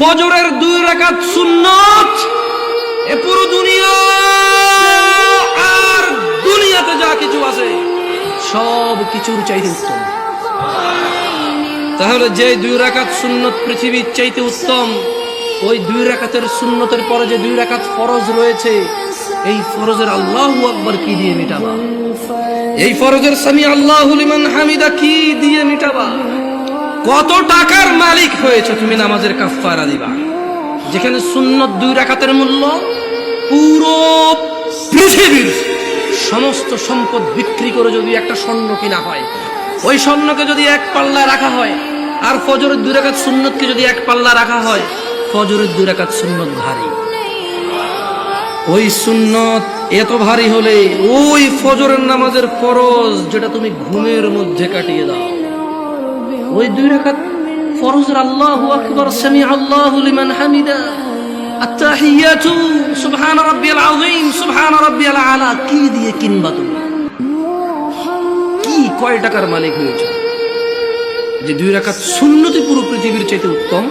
ফজরের 2 রাকাত সুন্নত এ পুরো দুনিয়া আর দুনিয়াতে যা কিছু আছে সব কিছুর চাইতে উত্তম। তাহলে যে 2 রাকাত সুন্নত পৃথিবীর চাইতে উত্তম, ওই 2 রাকাতের সুন্নতের পরে যে 2 রাকাত ফরজ রয়েছে, এই ফরজের আল্লাহু আকবার কি দিয়ে মিটাবা? এই ফরজের সামি আল্লাহু লিমান হামিদা কি দিয়ে মিটাবা? কত টাকার মালিক হয়েছে তুমি নামাজের কাফারা দিবা? যেখানে সুন্নত 2 রাকাতের মূল্য পুরো পৃথিবীর সমস্ত সম্পদ বিক্রি করে যদি একটা স্বর্ণ কিনা হয়, ওই স্বর্ণকে যদি এক পাল্লা রাখা হয়, আর ফজরের 2 রাকাত সুন্নতকে যদি এক পাল্লা রাখা হয়, ফজরের 2 রাকাত সুন্নত ভারী। ওই সুন্নত এত ভারী হলে ওই ফজরের নামাজের ফরজ যেটা তুমি ঘুমের মধ্যে কাটিয়ে দাও, ওই 2 রাকাত ফরজের আল্লাহু আকবার, সামি আল্লাহু লিমান হামিদা, আত্তাহিয়াতু সুবহান রাব্বিয়াল আযীম, সুবহান রাব্বিয়াল আলা কি দিয়ে কিনবা তুমি? কি কয় টাকার মালিক হয়েছে যে 2 রাকাত সুন্নতি পুরো পৃথিবীর চাইতে উত্তম?